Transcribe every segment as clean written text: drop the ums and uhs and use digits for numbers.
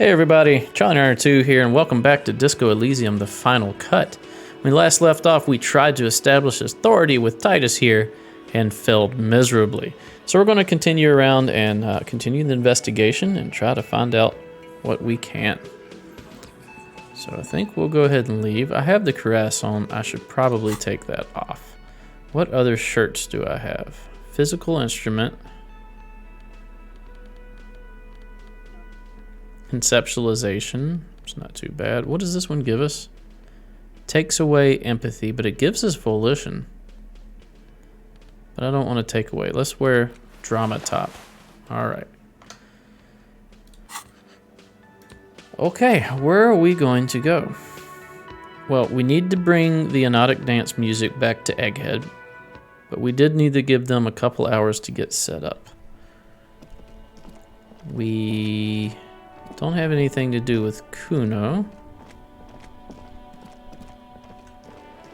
Hey everybody, Charlie Nerd 2 here, and welcome back to Disco Elysium, the final cut. When we last left off, we tried to establish authority with Titus here, and failed miserably. So we're going to continue around and continue the investigation and try to find out what we can. So I think we'll go ahead and leave. I have the cuirass on, I should probably take that off. What other shirts do I have? Physical instrument. Conceptualization, it's not too bad. What does this one give us? Takes away empathy, but it gives us volition. But I don't want to take away. Let's wear drama top. All right. Okay, where are we going to go? Well, we need to bring the Anotic dance music back to Egghead, but we did need to give them a couple hours to get set up. We don't have anything to do with Kuno.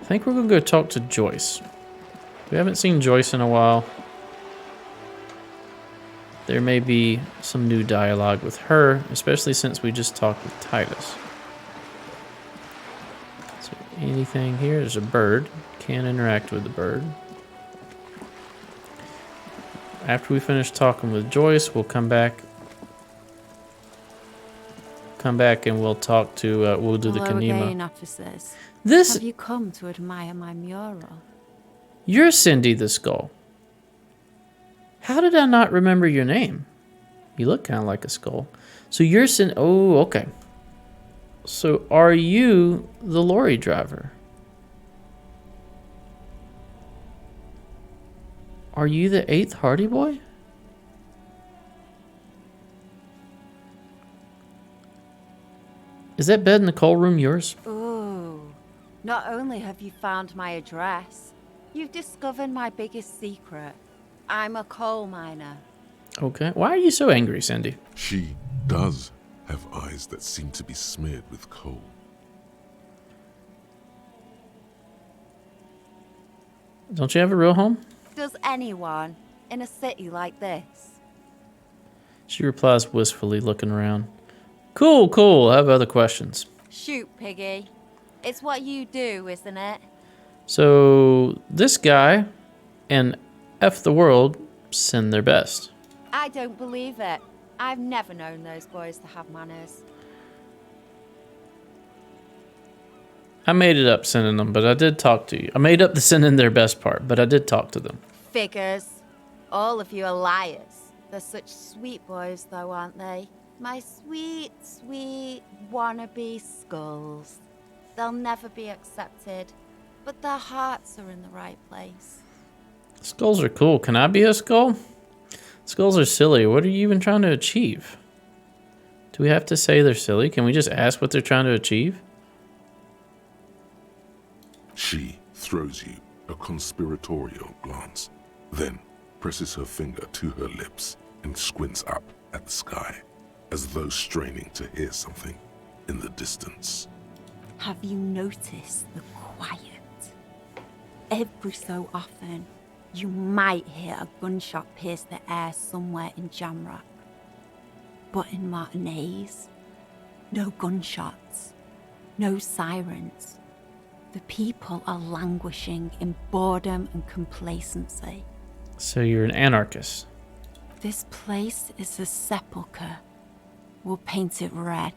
I think we're gonna go talk to Joyce. We haven't seen Joyce in a while. There may be some new dialogue with her, especially since we just talked with Titus. So anything here? There's a bird. Can't interact with the bird. After we finish talking with Joyce, we'll come back and we'll talk to, we'll do the Kanema. Again, officers. This... Have you come to admire my mural? You're Cindy the Skull. How did I not remember your name? You look kind of like a skull. So you're Cindy... Oh, okay. So are you the lorry driver? Are you the 8th Hardy Boy? Is that bed in the coal room yours? Oh, not only have you found my address, you've discovered my biggest secret. I'm a coal miner. Okay. Why are you so angry, Cindy? She does have eyes that seem to be smeared with coal. Don't you have a real home? Does anyone in a city like this? She replies wistfully, looking around. Cool, cool. I have other questions. Shoot, Piggy. It's what you do, isn't it? So, this guy and F the world send their best. I don't believe it. I've never known those boys to have manners. I made it up sending them, but I did talk to you. I made up the sending their best part, but I did talk to them. Figures. All of you are liars. They're such sweet boys, though, aren't they? My sweet, sweet wannabe skulls. They'll never be accepted, but their hearts are in the right place. Skulls are cool. Can I be a skull? Skulls are silly. What are you even trying to achieve? Do we have to say they're silly? Can we just ask what they're trying to achieve? She throws you a conspiratorial glance, then presses her finger to her lips and squints up at the sky, as though straining to hear something in the distance. Have you noticed the quiet? Every so often, you might hear a gunshot pierce the air somewhere in Jamrock. But in Martinez, no gunshots, no sirens. The people are languishing in boredom and complacency. So you're an anarchist. This place is a sepulchre. We'll paint it red.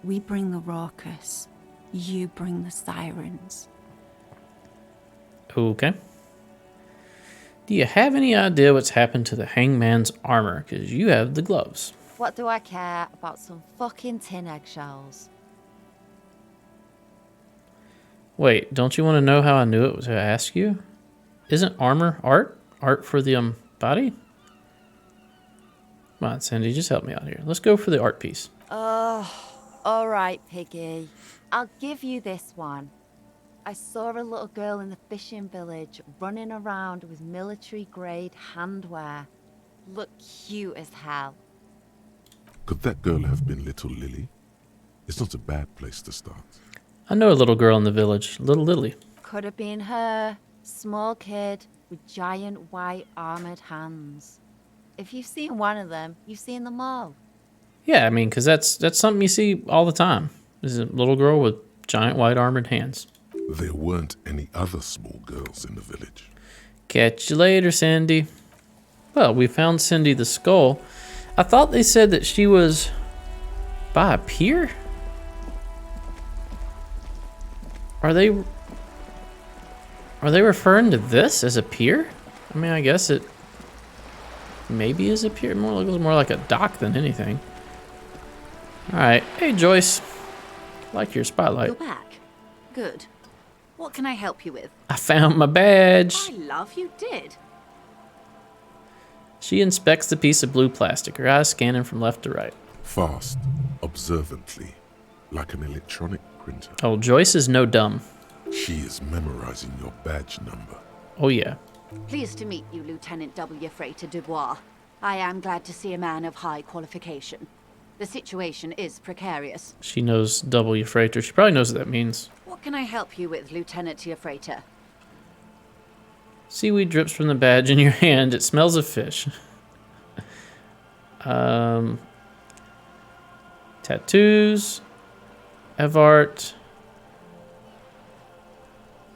We bring the raucous. You bring the sirens. Okay. Do you have any idea what's happened to the hangman's armor? Because you have the gloves. What do I care about some fucking tin eggshells? Wait, don't you want to know how I knew it was to ask you? Isn't armor art? Art for the body? Come on, Cindy, just help me out here. Let's go for the art piece. Oh, all right, Piggy. I'll give you this one. I saw a little girl in the fishing village running around with military-grade handwear. Look cute as hell. Could that girl have been little Lily? It's not a bad place to start. I know a little girl in the village, Little Lily. Could have been her. Small kid with giant white armored hands. If you've seen one of them, you've seen them all. Yeah, I mean, because that's something you see all the time. Is a little girl with giant white armored hands. There weren't any other small girls in the village. Catch you later, Cindy. Well, we found Cindy the skull. I thought they said that she was by a pier? Are they referring to this as a pier? I mean, I guess it maybe is a pier. It looks more like a dock than anything. All right. Hey, Joyce. Like your spotlight. You're back. Good. What can I help you with? I found my badge. My love, you did. She inspects the piece of blue plastic, her eyes scanning from left to right. Fast, observantly, like an electronic printer. Oh, Joyce is no dumb. She is memorizing your badge number. Oh, yeah. Pleased to meet you, Lieutenant W. Freighter Dubois. I am glad to see a man of high qualification. The situation is precarious. She knows W. Freighter. She probably knows what that means. What can I help you with, Lieutenant Freighter? Seaweed drips from the badge in your hand. It smells of fish. Tattoos. Evart.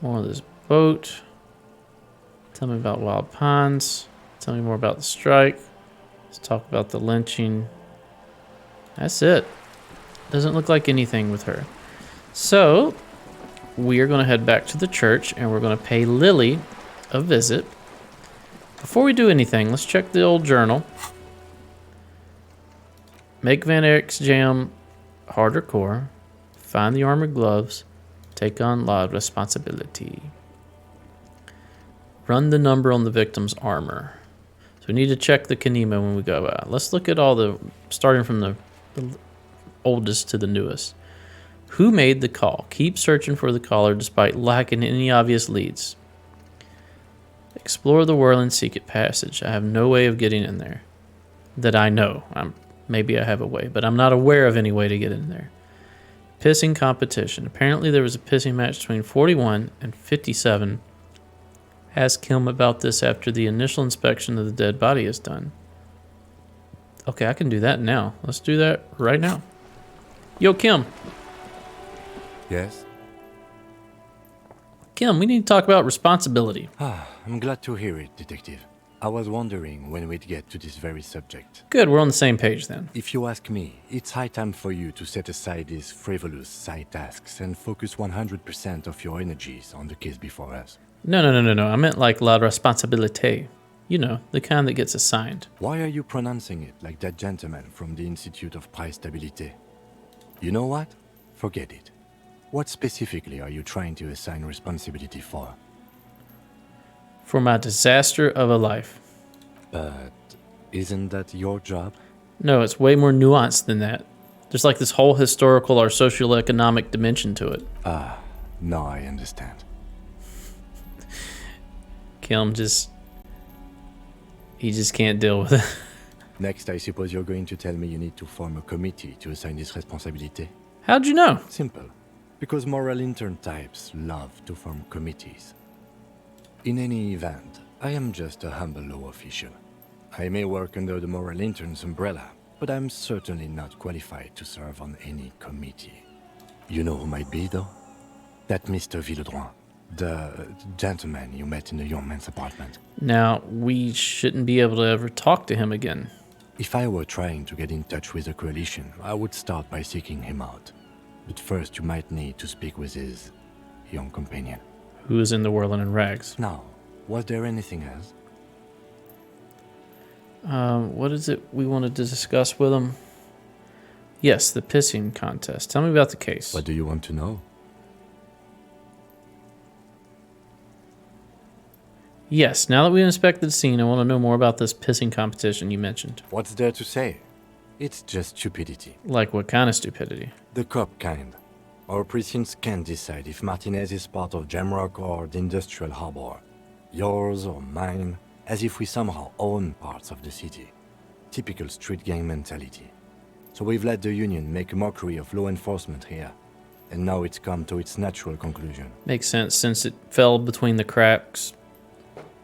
More of this boat. Tell me about Wild Ponds. Tell me more about the strike. Let's talk about the lynching. That's it. Doesn't look like anything with her. So, we are going to head back to the church and we're going to pay Lily a visit. Before we do anything, let's check the old journal. Make Van Erik's jam harder core. Find the armored gloves. Take on la responsibility. Run the number on the victim's armor. So we need to check the Kanema when we go out. Let's look at all the, starting from the oldest to the newest. Who made the call? Keep searching for the caller despite lacking any obvious leads. Explore the whirling secret passage. I have no way of getting in there. That I know. Maybe I have a way, but I'm not aware of any way to get in there. Pissing competition. Apparently there was a pissing match between 41 and 57. Ask him about this after the initial inspection of the dead body is done. Okay, I can do that now. Let's do that right now. Yo, Kim. Yes? Kim, we need to talk about responsibility. I'm glad to hear it, Detective. I was wondering when we'd get to this very subject. Good, we're on the same page then. If you ask me, it's high time for you to set aside these frivolous side tasks and focus 100% of your energies on the case before us. No. I meant like la responsabilité. You know, the kind that gets assigned. Why are you pronouncing it like that gentleman from the Institute of Price Stabilité? You know what? Forget it. What specifically are you trying to assign responsibility for? For my disaster of a life. But isn't that your job? No, it's way more nuanced than that. There's like this whole historical or socioeconomic dimension to it. Now I understand. Kim he just can't deal with it. Next, I suppose you're going to tell me you need to form a committee to assign this responsibility. How'd you know? Simple. Because moral intern types love to form committees. In any event, I am just a humble law official. I may work under the moral intern's umbrella, but I'm certainly not qualified to serve on any committee. You know who might be, though? That Mr. Villedroit, the gentleman you met in the young man's apartment. Now, we shouldn't be able to ever talk to him again. If I were trying to get in touch with the coalition, I would start by seeking him out. But first, you might need to speak with his young companion. Who is in the whirling in rags? Now, was there anything else? What is it we wanted to discuss with him? Yes, the pissing contest. Tell me about the case. What do you want to know? Yes, now that we've inspected the scene, I want to know more about this pissing competition you mentioned. What's there to say? It's just stupidity. Like what kind of stupidity? The cop kind. Our precincts can't decide if Martinez is part of Jamrock or the Industrial Harbor. Yours or mine, as if we somehow own parts of the city. Typical street gang mentality. So we've let the Union make a mockery of law enforcement here. And now it's come to its natural conclusion. Makes sense, since it fell between the cracks.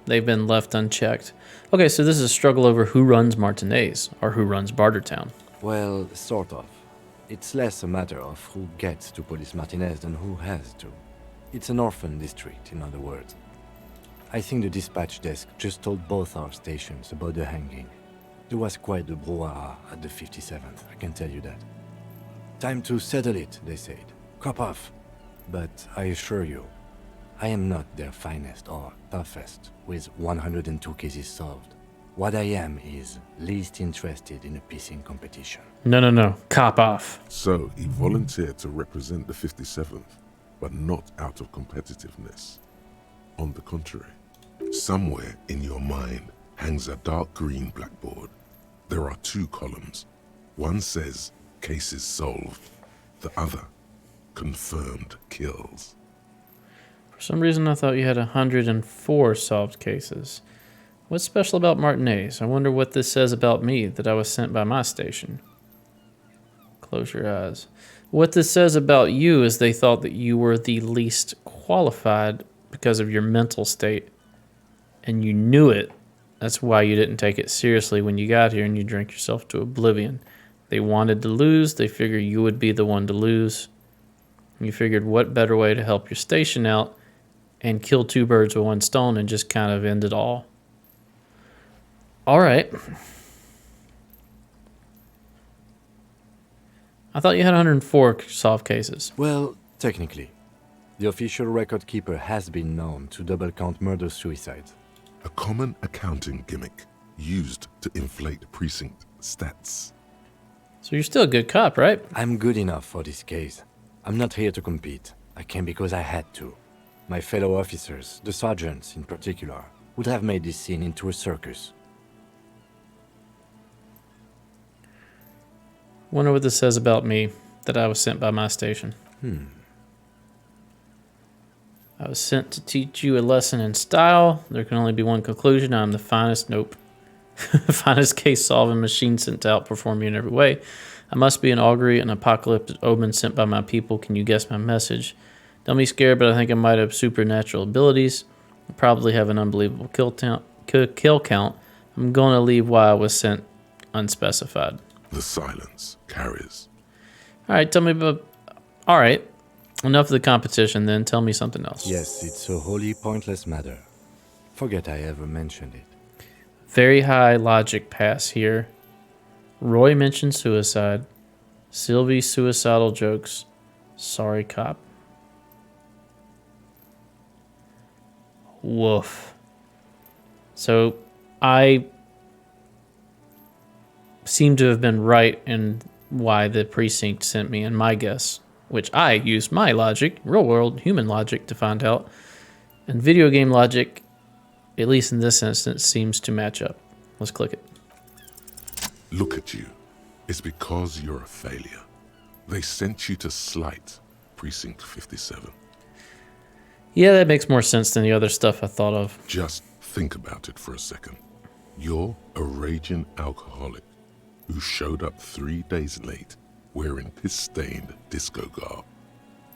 They've been left unchecked. Okay, so this is a struggle over who runs Martinez, or who runs Bartertown. Well, sort of. It's less a matter of who gets to police Martinez than who has to. It's an orphan district, in other words. I think the dispatch desk just told both our stations about the hanging. There was quite the brouhaha at the 57th, I can tell you that. Time to settle it, they said. Cop off. But I assure you, I am not their finest or toughest, with 102 cases solved. What I am is least interested in a piecing competition. No. Cop off. So he volunteered to represent the 57th, but not out of competitiveness. On the contrary, somewhere in your mind hangs a dark green blackboard. There are 2 columns. One says, cases solved. The other, confirmed kills. For some reason, I thought you had 104 solved cases. What's special about Martinez? I wonder what this says about me, that I was sent by my station. Close your eyes. What this says about you is they thought that you were the least qualified because of your mental state. And you knew it. That's why you didn't take it seriously when you got here and you drank yourself to oblivion. They wanted to lose. They figured you would be the one to lose. You figured what better way to help your station out and kill 2 birds with 1 stone and just kind of end it all. All right. I thought you had 104 solved cases. Well, technically. The official record keeper has been known to double count murder-suicides. A common accounting gimmick used to inflate precinct stats. So you're still a good cop, right? I'm good enough for this case. I'm not here to compete. I came because I had to. My fellow officers, the sergeants in particular, would have made this scene into a circus. Wonder what this says about me, that I was sent by my station. I was sent to teach you a lesson in style. There can only be one conclusion. I'm the finest, finest case-solving machine sent to outperform you in every way. I must be an augury, an apocalyptic omen sent by my people. Can you guess my message? Don't be scared, but I think I might have supernatural abilities. I probably have an unbelievable kill count. I'm going to leave why I was sent unspecified. The silence carries. All right, tell me about... All right, enough of the competition then. Tell me something else. Yes, it's a wholly pointless matter. Forget I ever mentioned it. Very high logic pass here. Roy mentioned suicide. Sylvie suicidal jokes. Sorry, cop. Woof. So I seem to have been right in why the precinct sent me, and my guess, which I used my logic, real world human logic, to find out, and video game logic, at least in this instance, seems to match up. Let's click it. Look at you. It's because you're a failure. They sent you to slight Precinct 57. Yeah, that makes more sense than the other stuff I thought of. Just think about it for a second. You're a raging alcoholic who showed up 3 days late wearing piss-stained disco garb.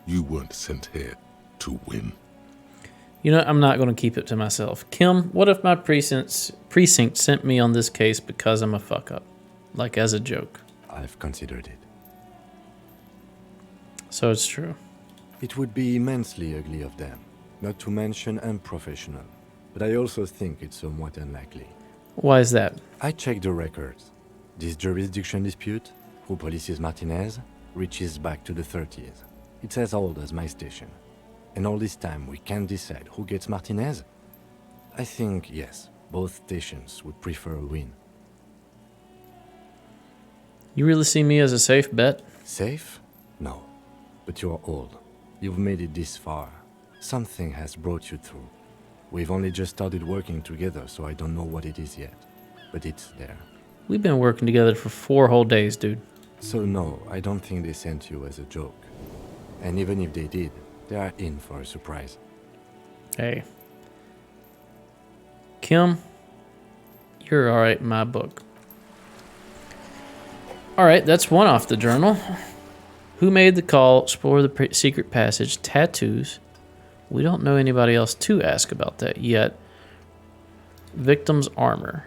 You weren't sent here to win. You know, I'm not going to keep it to myself. Kim, what if my precinct sent me on this case because I'm a fuck-up? Like as a joke. I've considered it. So it's true. It would be immensely ugly of them, not to mention unprofessional. But I also think it's somewhat unlikely. Why is that? I checked the records. This jurisdiction dispute, who polices Martinez, reaches back to the 30s. It's as old as my station. And all this time we can't decide who gets Martinez? I think, yes, both stations would prefer a win. You really see me as a safe bet? Safe? No. But you're old. You've made it this far. Something has brought you through. We've only just started working together, so I don't know what it is yet. But it's there. We've been working together for 4 whole days, dude. So no, I don't think they sent you as a joke. And even if they did, they are in for a surprise. Hey. Kim, you're alright in my book. Alright, that's one off the journal. Who made the call? Explore the secret passage. Tattoos. We don't know anybody else to ask about that yet. Victim's armor.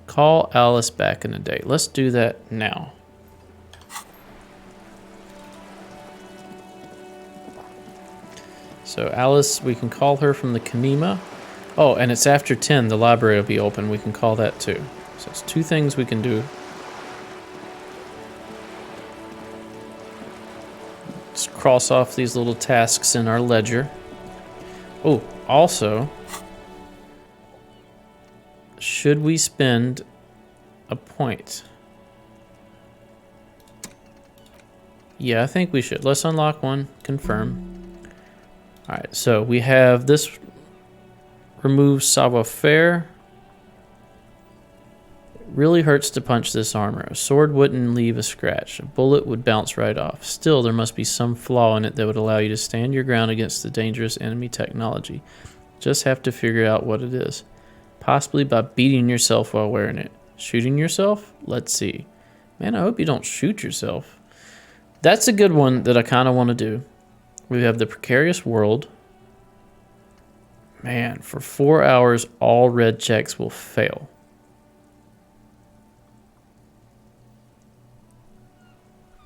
Call Alice back in the day. Let's do that now. So Alice, we can call her from the Kanema. Oh, and it's after 10. The library will be open. We can call that too. So it's 2 things we can do. Let's cross off these little tasks in our ledger. Oh, also, should we spend a point? Yeah, I think we should. Let's unlock one. Confirm. Alright, so we have this. Remove savoir-faire. Really hurts to punch this armor. A sword wouldn't leave a scratch. A bullet would bounce right off. Still, there must be some flaw in it that would allow you to stand your ground against the dangerous enemy technology. Just have to figure out what it is. Possibly by beating yourself while wearing it. Shooting yourself? Let's see. Man, I hope you don't shoot yourself. That's a good one that I kind of want to do. We have the precarious world. Man, for 4 hours, all red checks will fail.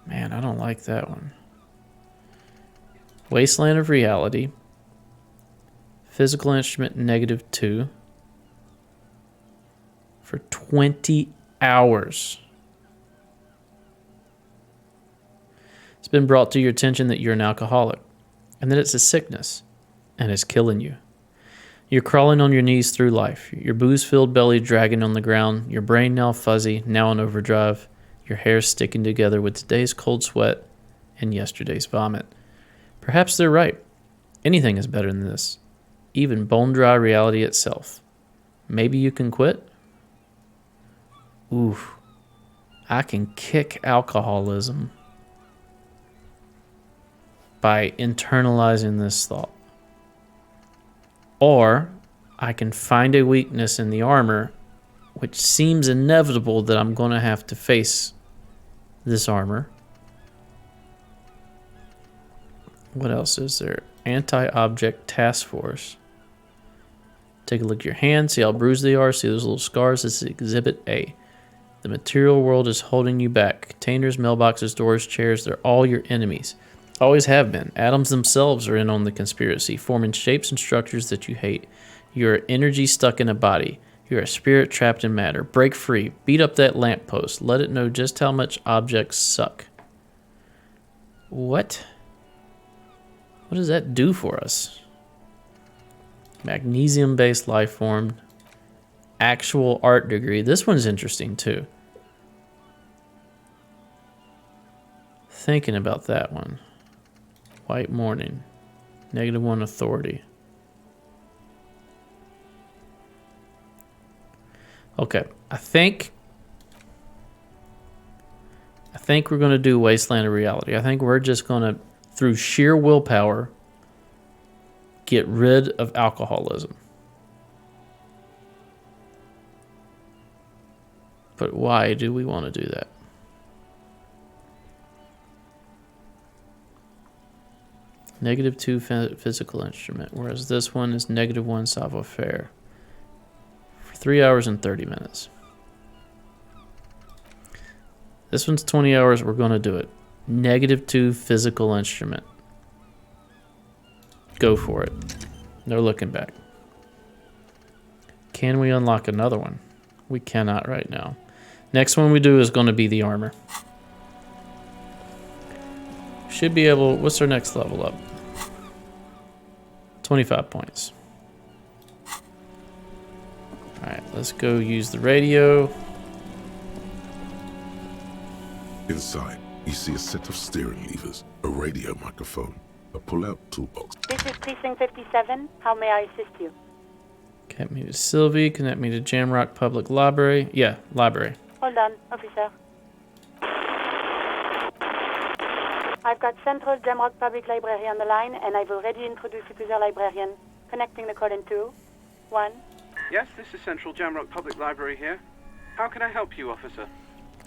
Man, I don't like that one. Wasteland of Reality. Physical instrument -2. For 20 hours. It's been brought to your attention that you're an alcoholic. And that it's a sickness. And it's killing you. You're crawling on your knees through life, your booze-filled belly dragging on the ground, your brain now fuzzy, now in overdrive, your hair sticking together with today's cold sweat and yesterday's vomit. Perhaps they're right. Anything is better than this, even bone-dry reality itself. Maybe you can quit? Oof. I can kick alcoholism by internalizing this thought. Or I can find a weakness in the armor, which seems inevitable that I'm going to have to face this armor. What else is there? Anti-object task force. Take a look at your hands, see how bruised they are, see those little scars. This is Exhibit A. The material world is holding you back. Containers, mailboxes, doors, chairs, they're all your enemies. Always have been. Atoms themselves are in on the conspiracy, forming shapes and structures that you hate. You're energy stuck in a body. You're a spirit trapped in matter. Break free. Beat up that lamppost. Let it know just how much objects suck. What? What does that do for us? Magnesium-based life form. Actual art degree. This one's interesting too. Thinking about that one. White morning. -1 authority. Okay, I think we're going to do Wasteland of Reality. I think we're just going to, through sheer willpower, get rid of alcoholism. But why do we want to do that? -2 physical instrument, whereas this one is -1 savoir-faire. For 3 hours and 30 minutes. This one's 20 hours, we're going to do it. -2 physical instrument. Go for it. No looking back. Can we unlock another one? We cannot right now. Next one we do is going to be the armor. Should be able... What's our next level up? 25 points. Alright, let's go use the radio. Inside, you see a set of steering levers, a radio microphone, a pull-out toolbox. This is Precinct 57. How may I assist you? Connect me to Sylvie. Connect me to Jamrock Public Library. Yeah, library. Hold on, officer. I've got Central Jamrock Public Library on the line, and I've already introduced you to the librarian. Connecting the call in 2, 1. Yes, this is Central Jamrock Public Library here. How can I help you, officer?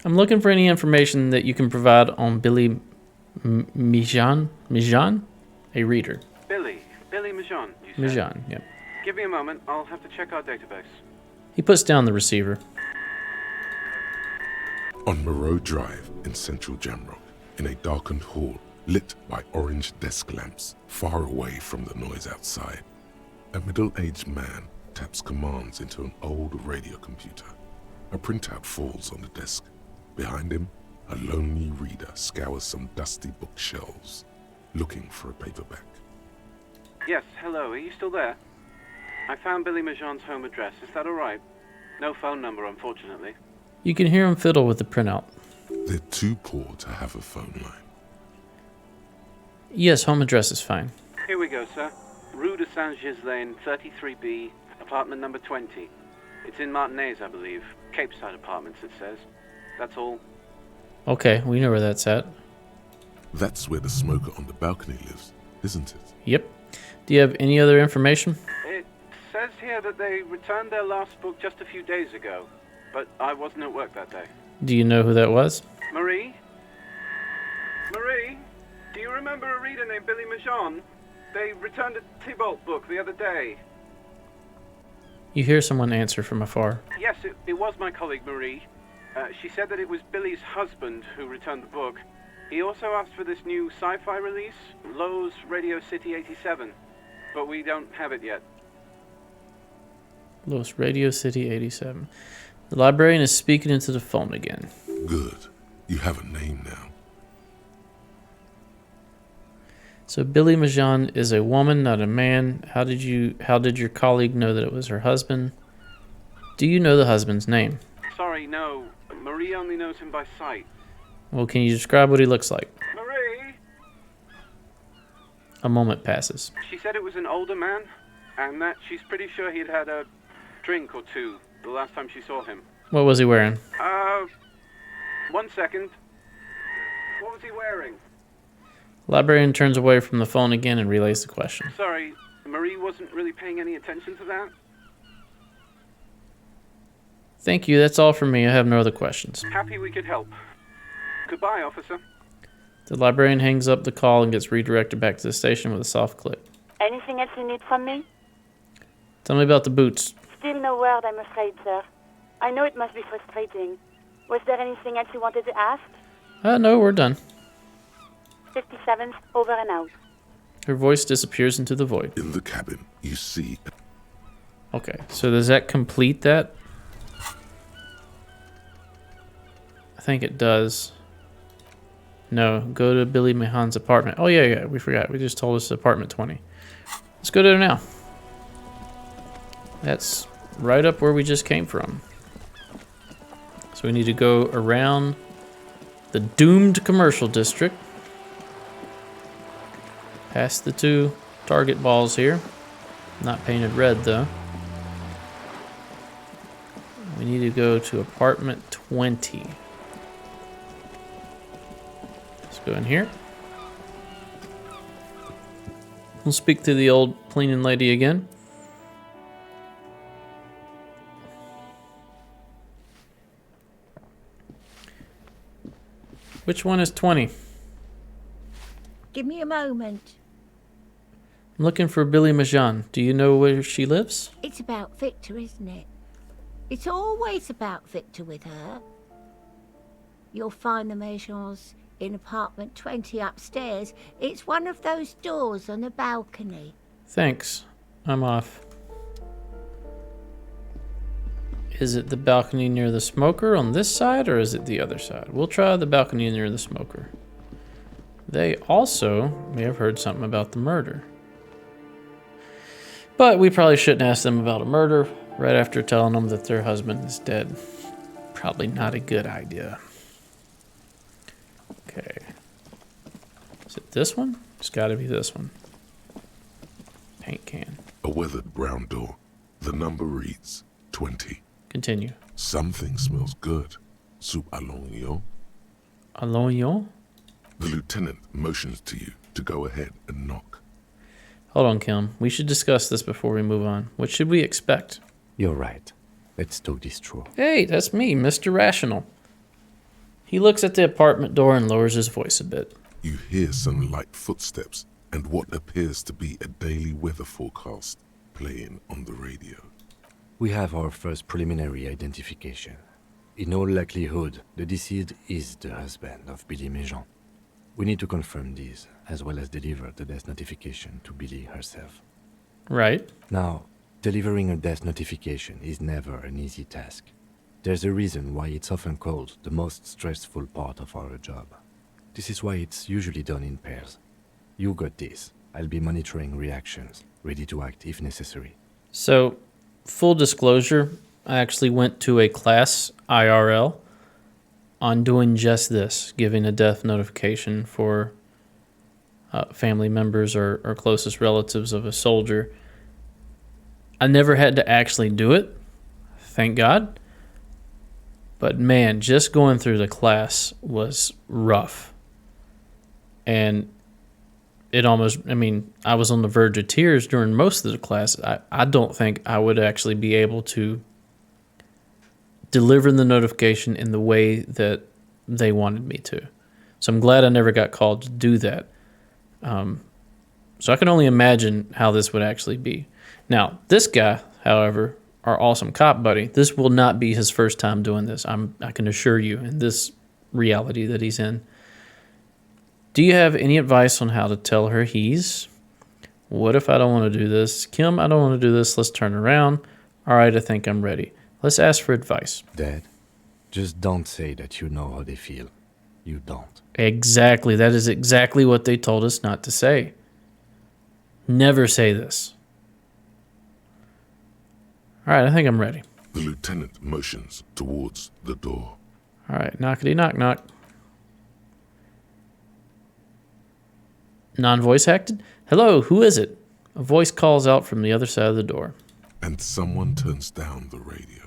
I'm looking for any information that you can provide on Billy Mijan? Mijan? A reader. Billy Mijan, you said? Mijan, yep. Give me a moment, I'll have to check our database. He puts down the receiver. On Moreau Drive in central Jamrock, in a darkened hall, lit by orange desk lamps far away from the noise outside. A middle-aged man taps commands into an old radio computer. A printout falls on the desk. Behind him, a lonely reader scours some dusty bookshelves, looking for a paperback. Yes, hello, are you still there? I found Billy Majon's home address, is that alright? No phone number, unfortunately. You can hear him fiddle with the printout. They're too poor to have a phone line. Yes, home address is fine. Here we go, sir. Rue de Saint-Ghislain, 33B, apartment number 20. It's in Martinez, I believe. Cape Side Apartments, it says. That's all. Okay, we know where that's at. That's where the smoker on the balcony lives, isn't it? Yep. Do you have any other information? It says here that they returned their last book just a few days ago, but I wasn't at work that day. Do you know who that was? Marie? Marie? Do you remember a reader named Billy Majon? They returned a Tybalt book the other day. You hear someone answer from afar. Yes, it was my colleague Marie. She said that it was Billy's husband who returned the book. He also asked for this new sci-fi release, Lowe's Radio City 87, but we don't have it yet. Los Radio City 87. The librarian is speaking into the phone again. Good. You have a name now. So Billy Majon is a woman, not a man. How did your colleague know that it was her husband? Do you know the husband's name? Sorry, no. Marie only knows him by sight. Well, can you describe what he looks like? Marie? A moment passes. She said it was an older man, and that she's pretty sure he'd had a drink or two the last time she saw him. What was he wearing? 1 second. What was he wearing? Librarian turns away from the phone again and relays the question. Sorry, Marie wasn't really paying any attention to that. Thank you, that's all for me. I have no other questions. Happy we could help. Goodbye, officer. The librarian hangs up the call and gets redirected back to the station with a soft click. Anything else you need from me? Tell me about the boots. Still no word, I'm afraid, sir. I know it must be frustrating. Was there anything else you wanted to ask? No, we're done. 57th, over and out. Her voice disappears into the void. In the cabin, you see... Okay, so does that complete that? I think it does. No, go to Billy Majon's apartment. Oh, yeah, we forgot. We just told us apartment 20. Let's go there now. That's right up where we just came from. So we need to go around the doomed commercial district. Past the two target balls here. Not painted red, though. We need to go to apartment 20. Let's go in here. We'll speak to the old cleaning lady again. Which one is 20? Give me a moment. I'm looking for Billy Majon. Do you know where she lives? It's about Victor, isn't it? It's always about Victor with her. You'll find the Majons in apartment 20 upstairs. It's one of those doors on the balcony. Thanks. I'm off. Is it the balcony near the smoker on this side, or is it the other side? We'll try the balcony near the smoker. They also may have heard something about the murder. But we probably shouldn't ask them about a murder right after telling them that their husband is dead. Probably not a good idea. Okay. Is it this one? It's got to be this one. Paint can. A weathered brown door. The number reads 20. Continue. Something smells good. Soup à l'oignon. À l'oignon? The lieutenant motions to you to go ahead and knock. Hold on, Kim. We should discuss this before we move on. What should we expect? You're right. Let's talk this through. Hey, that's me, Mr. Rational. He looks at the apartment door and lowers his voice a bit. You hear some light footsteps and what appears to be a daily weather forecast playing on the radio. We have our first preliminary identification. In all likelihood, the deceased is the husband of Billy Majon. We need to confirm these, as well as deliver the death notification to Billy herself. Right. Now, delivering a death notification is never an easy task. There's a reason why it's often called the most stressful part of our job. This is why it's usually done in pairs. You got this. I'll be monitoring reactions, ready to act if necessary. So, full disclosure, I actually went to a class IRL on doing just this, giving a death notification for family members or closest relatives of a soldier. I never had to actually do it, thank God. But man, just going through the class was rough. And it almost, I was on the verge of tears during most of the class. I don't think I would actually be able to deliver the notification in the way that they wanted me to. So I'm glad I never got called to do that. So I can only imagine how this would actually be. Now, this guy, however, our awesome cop buddy, this will not be his first time doing this. I can assure you, in this reality that he's in. Do you have any advice on how to tell her what if I don't want to do this? Kim, I don't want to do this. Let's turn around. All right, I think I'm ready. Let's ask for advice. Dad, just don't say that you know how they feel. You don't. Exactly. That is exactly what they told us not to say. Never say this. All right, I think I'm ready. The lieutenant motions towards the door. All right, knockety knock knock. Non-voice acted? Hello, who is it? A voice calls out from the other side of the door. And someone turns down the radio.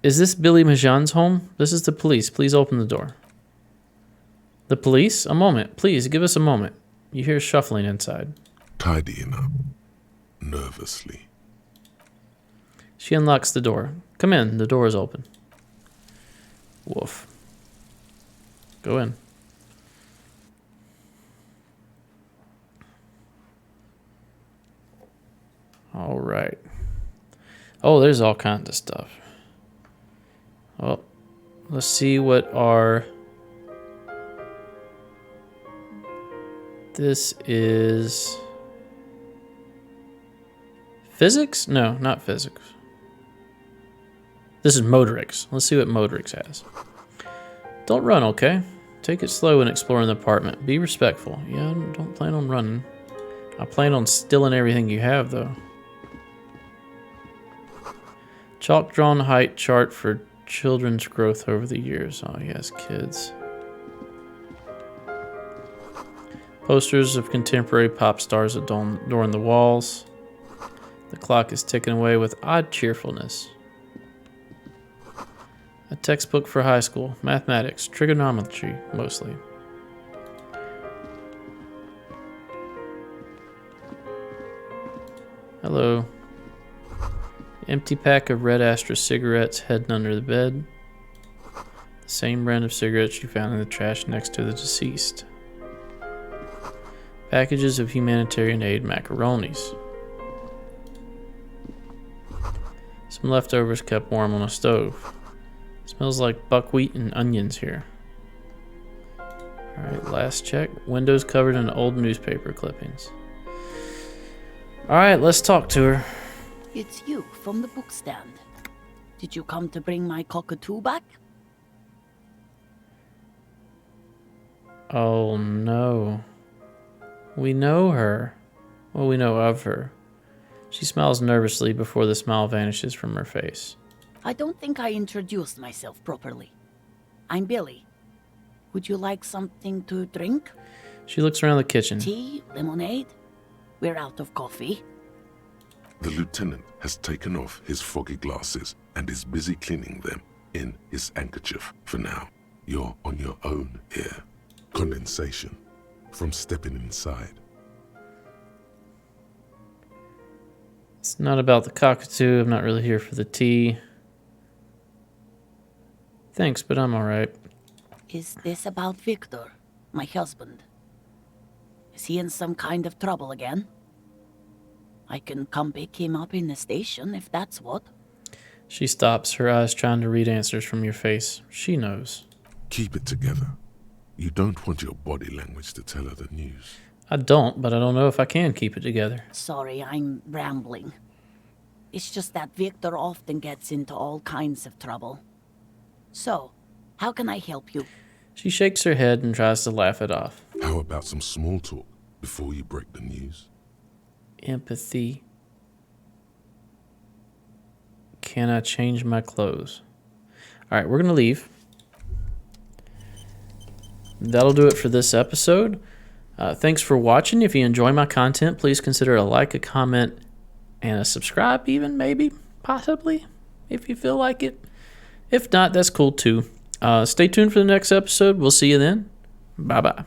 Is this Billy Majan's home? This is the police. Please open the door. The police? A moment. Please, give us a moment. You hear shuffling inside. Tidying up. Nervously. She unlocks the door. Come in. The door is open. Woof. Go in. All right. Oh, there's all kinds of stuff. Well, let's see what our... This is... Physics? No, not physics. This is Motorix. Let's see what Motorix has. Don't run, okay? Take it slow and explore the apartment. Be respectful. Yeah, I don't plan on running. I plan on stealing everything you have, though. Chalk-drawn height chart for children's growth over the years. Oh, yes, kids. Posters of contemporary pop stars adorn the walls. The clock is ticking away with odd cheerfulness. A textbook for high school. Mathematics. Trigonometry, mostly. Hello. Empty pack of Red Astra cigarettes hidden under the bed. The same brand of cigarettes you found in the trash next to the deceased. Packages of humanitarian aid macaronis. Some leftovers kept warm on a stove. Smells like buckwheat and onions here. Alright, last check. Windows covered in old newspaper clippings. Alright, let's talk to her. It's you from the book stand. Did you come to bring my cockatoo back? Oh no. We know her. Well, we know of her. She smiles nervously before the smile vanishes from her face. I don't think I introduced myself properly. I'm Billy. Would you like something to drink? She looks around the kitchen. Tea? Lemonade? We're out of coffee. The lieutenant has taken off his foggy glasses and is busy cleaning them in his handkerchief for now. You're on your own here. Condensation from stepping inside. It's not about the cockatoo. I'm not really here for the tea. Thanks, but I'm alright. Is this about Victor, my husband? Is he in some kind of trouble again? I can come pick him up in the station if that's what. She stops, her eyes trying to read answers from your face. She knows. Keep it together. You don't want your body language to tell her the news. I don't, but I don't know if I can keep it together. Sorry, I'm rambling. It's just that Victor often gets into all kinds of trouble. So, how can I help you? She shakes her head and tries to laugh it off. How about some small talk before you break the news? Empathy. Can I change my clothes? All right, we're going to leave. That'll do it for this episode. Thanks for watching. If you enjoy my content, please consider a like, a comment, and a subscribe even, maybe, possibly, if you feel like it. If not, that's cool too. Stay tuned for the next episode. We'll see you then. Bye-bye.